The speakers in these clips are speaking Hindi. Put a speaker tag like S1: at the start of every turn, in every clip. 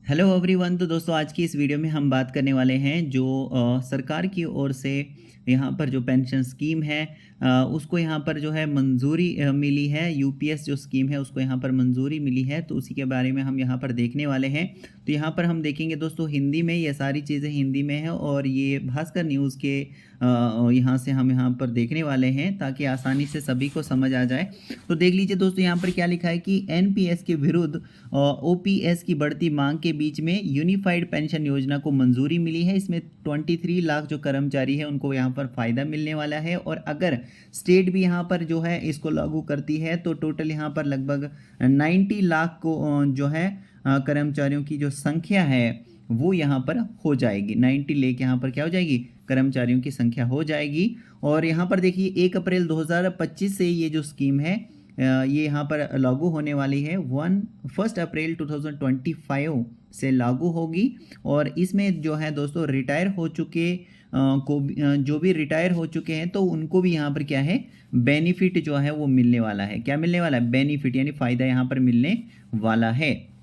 S1: Hello everyone. तो दोस्तों आज की इस वीडियो में हम बात करने वाले हैं जो सरकार की ओर से यहाँ पर जो पेंशन स्कीम है उसको यहाँ पर जो है मंजूरी मिली है। यूपीएस जो स्कीम है उसको यहाँ पर मंजूरी मिली है, तो उसी के बारे में हम यहाँ पर देखने वाले हैं। तो यहाँ पर हम देखेंगे दोस्तों हिंदी में, ये सारी चीज़ें हिंदी में है और ये भास्कर न्यूज़ के यहाँ से हम यहाँ पर देखने वाले हैं ताकि आसानी से सभी को समझ आ जाए। तो देख लीजिए दोस्तों यहाँ पर क्या लिखा है कि एनपीएस के विरुद्ध ओपीएस की बढ़ती मांग के बीच में यूनिफाइड पेंशन योजना को मंजूरी मिली है। इसमें 23 लाख जो कर्मचारी है उनको यहाँ पर फ़ायदा मिलने वाला है, और अगर स्टेट भी यहाँ पर जो है इसको लागू करती है तो टोटल यहाँ पर लगभग 90 लाख को जो है कर्मचारियों की जो संख्या है वो यहाँ पर हो जाएगी। 90 लाख यहाँ पर क्या हो जाएगी, कर्मचारियों की संख्या हो जाएगी। और यहाँ पर देखिए 1 अप्रैल 2025 से ये जो स्कीम है ये यहाँ पर लागू होने वाली है। 1 अप्रैल 2025 से लागू होगी। और इसमें जो है दोस्तों रिटायर हो चुके जो भी रिटायर हो चुके हैं तो उनको भी यहाँ पर क्या है, बेनिफिट जो है वो मिलने वाला है। क्या मिलने वाला है, बेनिफिट यानी फ़ायदा यहाँ पर मिलने वाला है।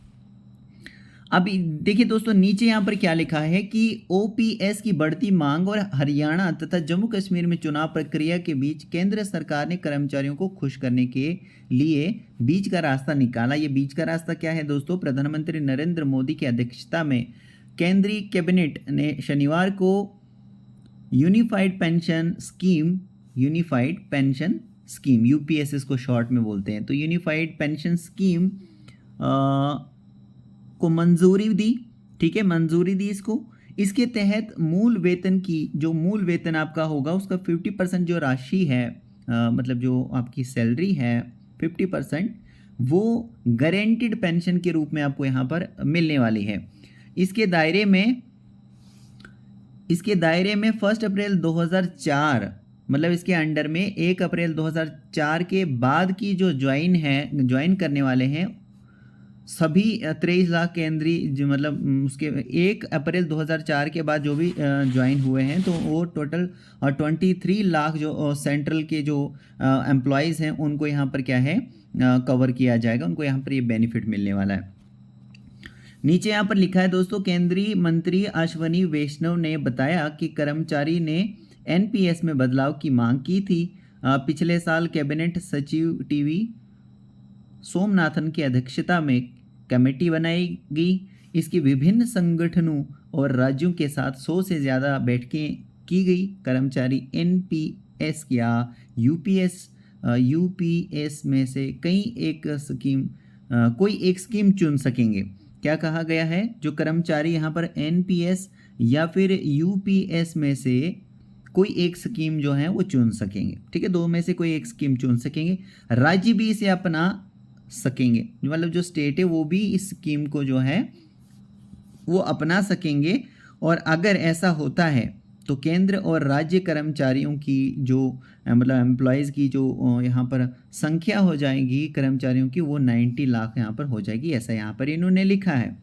S1: अब देखिए दोस्तों नीचे यहाँ पर क्या लिखा है कि ओपीएस की बढ़ती मांग और हरियाणा तथा जम्मू कश्मीर में चुनाव प्रक्रिया के बीच केंद्र सरकार ने कर्मचारियों को खुश करने के लिए बीच का रास्ता निकाला। ये बीच का रास्ता क्या है दोस्तों, प्रधानमंत्री नरेंद्र मोदी की अध्यक्षता में केंद्रीय कैबिनेट ने शनिवार को यूनिफाइड पेंशन स्कीम यूपीएस इसको शॉर्ट में बोलते हैं, तो यूनिफाइड पेंशन स्कीम को मंजूरी दी। ठीक है, मंजूरी दी इसको। इसके तहत मूल वेतन की जो मूल वेतन आपका होगा उसका 50% जो राशि है मतलब जो आपकी सैलरी है 50% वो गारंटीड पेंशन के रूप में आपको यहाँ पर मिलने वाली है। इसके दायरे में 1 अप्रैल 2004 मतलब इसके अंडर में 1 अप्रैल 2004 के बाद की जो ज्वाइन करने वाले हैं सभी 23 लाख केंद्रीय जो मतलब उसके 1 अप्रैल 2004 के बाद जो भी ज्वाइन हुए हैं तो वो टोटल 23 लाख जो सेंट्रल के जो एम्प्लॉयज़ हैं उनको यहाँ पर क्या है कवर किया जाएगा, उनको यहाँ पर ये बेनिफिट मिलने वाला है। नीचे यहाँ पर लिखा है दोस्तों, केंद्रीय मंत्री अश्वनी वैष्णव ने बताया कि कर्मचारी ने एनपीएस में बदलाव की मांग की थी। पिछले साल कैबिनेट सचिव टीवी सोमनाथन की अध्यक्षता में कमेटी बनाई गई। इसकी विभिन्न संगठनों और राज्यों के साथ 100 से ज़्यादा बैठकें की गई। कर्मचारी एनपीएस या यूपीएस में से कोई एक स्कीम चुन सकेंगे। क्या कहा गया है, जो कर्मचारी यहाँ पर एनपीएस या फिर यूपीएस में से कोई एक स्कीम जो है वो चुन सकेंगे। ठीक है, दो में से कोई एक स्कीम चुन सकेंगे। राज्य भी इसे अपना सकेंगे, मतलब जो स्टेट है वो भी इस स्कीम को जो है वो अपना सकेंगे। और अगर ऐसा होता है तो केंद्र और राज्य कर्मचारियों की जो मतलब एम्प्लॉयज़ की जो यहाँ पर संख्या हो जाएगी कर्मचारियों की वो 90 लाख यहाँ पर हो जाएगी, ऐसा यहाँ पर इन्होंने लिखा है।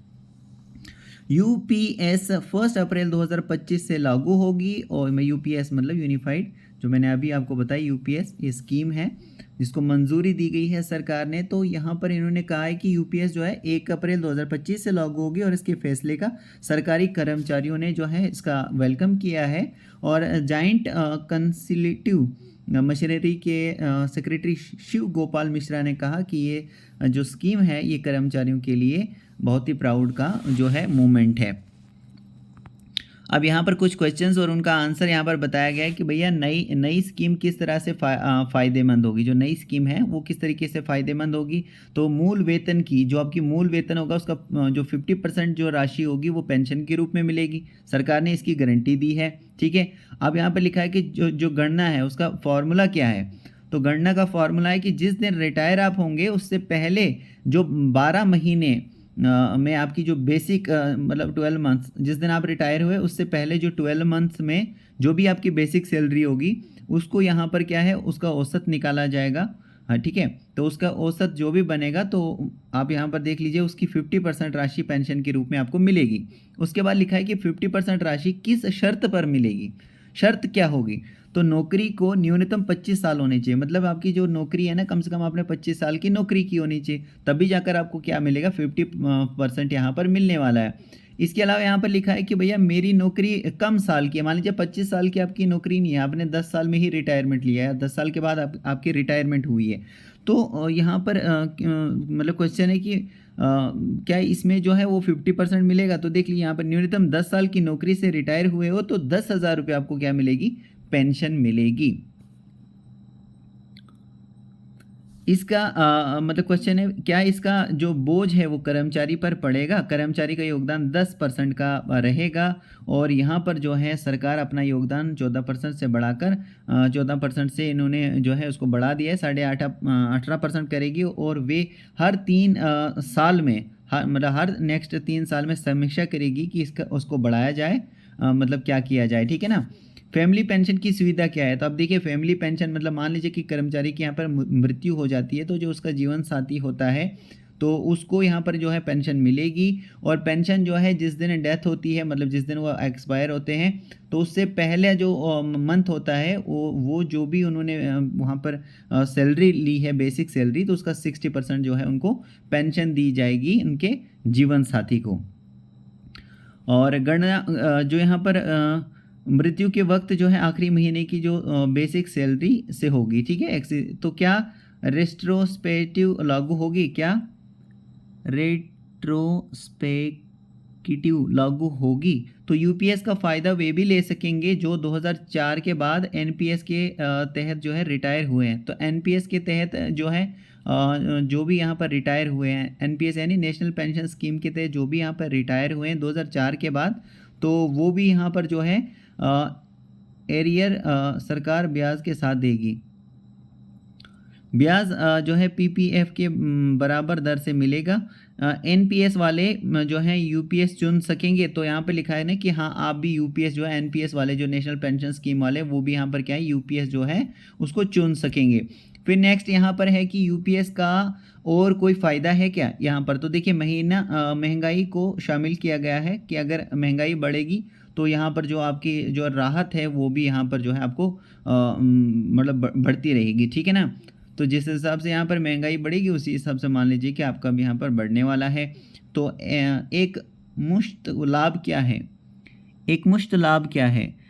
S1: यूपीएस 1 अप्रैल 2025 से लागू होगी। और मैं यूपीएस मतलब यूनिफाइड जो मैंने अभी आपको बताया यूपीएस ये स्कीम है जिसको मंजूरी दी गई है सरकार ने। तो यहाँ पर इन्होंने कहा है कि यूपीएस जो है 1 अप्रैल 2025 से लागू होगी और इसके फैसले का सरकारी कर्मचारियों ने जो है इसका वेलकम किया है। और जॉइंट कंसल्टेटिव मशीनरी के सेक्रेटरी शिव गोपाल मिश्रा ने कहा कि ये जो स्कीम है ये कर्मचारियों के लिए बहुत ही प्राउड का जो है मूवमेंट है। अब यहाँ पर कुछ क्वेश्चंस और उनका आंसर यहाँ पर बताया गया है कि भैया नई स्कीम किस तरह से फ़ायदेमंद होगी। जो नई स्कीम है वो किस तरीके से फ़ायदेमंद होगी, तो मूल वेतन की जो आपकी मूल वेतन होगा उसका जो 50% जो राशि होगी वो पेंशन के रूप में मिलेगी। सरकार ने इसकी गारंटी दी है। ठीक है, अब यहाँ पर लिखा है कि जो गणना है उसका फॉर्मूला क्या है, तो गणना का फॉर्मूला है कि जिस दिन रिटायर आप होंगे उससे पहले जो 12 महीने में आपकी जो बेसिक मतलब 12 मंथ्स जिस दिन आप रिटायर हुए उससे पहले जो 12 मंथ्स में जो भी आपकी बेसिक सैलरी होगी उसको यहाँ पर क्या है उसका औसत निकाला जाएगा। हाँ ठीक है, तो उसका औसत जो भी बनेगा तो आप यहाँ पर देख लीजिए उसकी 50% राशि पेंशन के रूप में आपको मिलेगी। उसके बाद लिखा है कि 50% राशि किस शर्त पर मिलेगी, शर्त क्या होगी, तो नौकरी को न्यूनतम 25 साल होने चाहिए, मतलब आपकी जो नौकरी है ना कम से कम आपने 25 साल की नौकरी की होनी चाहिए, तभी जाकर आपको क्या मिलेगा 50% यहाँ पर मिलने वाला है। इसके अलावा यहाँ पर लिखा है कि भैया मेरी नौकरी कम साल की है, मान लीजिए 25 साल की आपकी नौकरी नहीं है, आपने 10 साल में ही रिटायरमेंट लिया है, 10 साल के बाद आपकी रिटायरमेंट हुई है। तो यहाँ पर मतलब क्वेश्चन है कि क्या इसमें जो है वो 50% मिलेगा? तो देख लीजिए यहाँ पर न्यूनतम 10 साल की नौकरी से रिटायर हुए हो तो 10,000 रुपये आपको क्या मिलेगी? पेंशन मिलेगी। इसका मतलब क्वेश्चन है क्या इसका जो बोझ है वो कर्मचारी पर पड़ेगा? कर्मचारी का योगदान 10% का रहेगा और यहाँ पर जो है सरकार अपना योगदान 14% से बढ़ाकर 14% से इन्होंने जो है उसको बढ़ा दिया है, 18% करेगी और वे हर 3 साल में मतलब हर नेक्स्ट 3 साल में समीक्षा करेगी कि इसका उसको बढ़ाया जाए, मतलब क्या किया जाए, ठीक है ना? फैमिली पेंशन की सुविधा क्या है? तो अब देखिए फैमिली पेंशन मतलब मान लीजिए कि कर्मचारी की यहाँ पर मृत्यु हो जाती है तो जो उसका जीवन साथी होता है तो उसको यहाँ पर जो है पेंशन मिलेगी और पेंशन जो है जिस दिन डेथ होती है मतलब जिस दिन वो एक्सपायर होते हैं तो उससे पहले जो मंथ होता है वो जो भी उन्होंने वहाँ पर सैलरी ली है बेसिक सैलरी तो उसका 60% जो है उनको पेंशन दी जाएगी उनके जीवन साथी को। और गणना जो यहाँ पर मृत्यु के वक्त जो है आखिरी महीने की जो बेसिक सैलरी से होगी, ठीक है। तो क्या रेट्रोस्पेक्टिव लागू होगी? क्या रेट्रोस्पेक्टिव लागू होगी? तो यूपीएस का फ़ायदा वे भी ले सकेंगे जो 2004 के बाद एनपीएस के तहत जो है रिटायर हुए हैं। तो एनपीएस के तहत जो है जो भी यहाँ पर रिटायर हुए हैं, एनपीएस यानी नेशनल पेंशन स्कीम के तहत जो भी यहाँ पर रिटायर हुए हैं 2004 के बाद, तो वो भी यहाँ पर जो है एरियर सरकार ब्याज के साथ देगी। ब्याज जो है पीपीएफ के बराबर दर से मिलेगा। एनपीएस वाले जो हैं यूपीएस चुन सकेंगे, तो यहाँ पे लिखा है ना कि हाँ आप भी यूपीएस जो है एनपीएस वाले जो नेशनल पेंशन स्कीम वाले वो भी यहाँ पर क्या है यूपीएस जो है उसको चुन सकेंगे। फिर नेक्स्ट यहाँ पर है कि यूपीएस का और कोई फ़ायदा है क्या यहाँ पर? तो देखिए महंगाई को शामिल किया गया है कि अगर महंगाई बढ़ेगी तो यहाँ पर जो आपकी जो राहत है वो भी यहाँ पर जो है आपको मतलब बढ़ती रहेगी, ठीक है ना। तो जिस हिसाब से यहाँ पर महंगाई बढ़ेगी उसी हिसाब से मान लीजिए कि आपका भी यहाँ पर बढ़ने वाला है। तो एक मुश्त लाभ क्या है? एक मुश्त लाभ क्या है?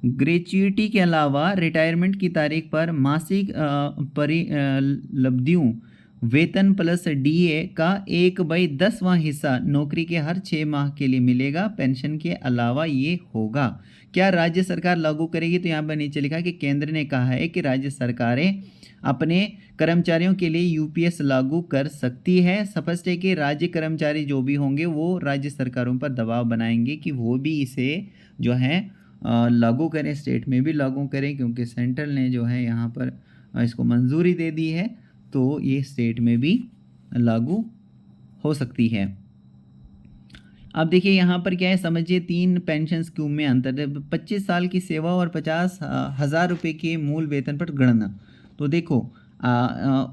S1: ग्रेच्युइटी के अलावा रिटायरमेंट की तारीख पर मासिक परिलब्धियों वेतन प्लस डीए का 1/10वां हिस्सा नौकरी के हर 6 माह के लिए मिलेगा। पेंशन के अलावा ये होगा। क्या राज्य सरकार लागू करेगी? तो यहाँ पर नीचे लिखा है कि केंद्र ने कहा है कि राज्य सरकारें अपने कर्मचारियों के लिए यूपीएस लागू कर सकती है। स्पष्ट है कि राज्य कर्मचारी जो भी होंगे वो राज्य सरकारों पर दबाव बनाएंगे कि वो भी इसे जो है लागू करें, स्टेट में भी लागू करें, क्योंकि सेंट्रल ने जो है यहाँ पर इसको मंजूरी दे दी है तो ये स्टेट में भी लागू हो सकती है। अब देखिए यहाँ पर क्या है, समझिए 3 पेंशन स्कीम में अंतर है। 25 साल की सेवा और 50,000 रुपये के मूल वेतन पर गणना। तो देखो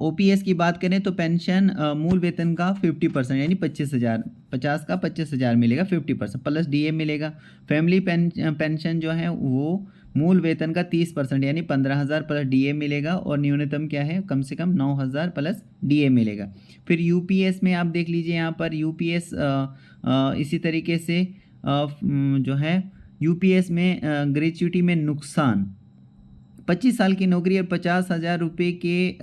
S1: ओपीएस की बात करें तो पेंशन मूल वेतन का 50% यानी 25,000, 50 का 25,000 मिलेगा 50% प्लस डीए मिलेगा। फैमिली पेंशन जो है वो मूल वेतन का 30% यानी 15,000 प्लस डीए मिलेगा और न्यूनतम क्या है कम से कम 9,000 प्लस डीए मिलेगा। फिर यूपीएस में आप देख लीजिए यहाँ पर यूपीएस इसी तरीके से जो है यूपीएस में ग्रेच्युटी में नुकसान 25 साल की नौकरी और 50,000 रुपये के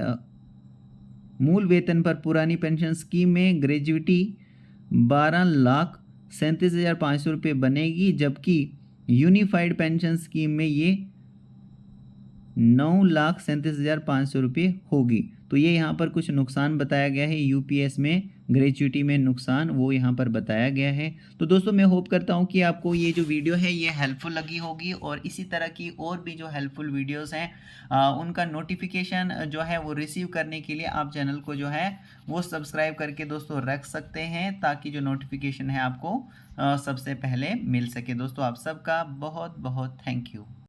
S1: मूल वेतन पर पुरानी पेंशन स्कीम में ग्रेजुइटी 12,37,500 रुपये बनेगी, जबकि यूनिफाइड पेंशन स्कीम में ये 9,37,500 रुपये होगी। तो ये यहाँ पर कुछ नुकसान बताया गया है यूपीएस में ग्रेच्युटी में नुकसान वो यहाँ पर बताया गया है। तो दोस्तों मैं होप करता हूँ कि आपको ये जो वीडियो है ये हेल्पफुल लगी होगी और इसी तरह की और भी जो हेल्पफुल वीडियोस हैं उनका नोटिफिकेशन जो है वो रिसीव करने के लिए आप चैनल को जो है वो सब्सक्राइब करके दोस्तों रख सकते हैं ताकि जो नोटिफिकेशन है आपको सबसे पहले मिल सके। दोस्तों आप सबका बहुत बहुत थैंक यू।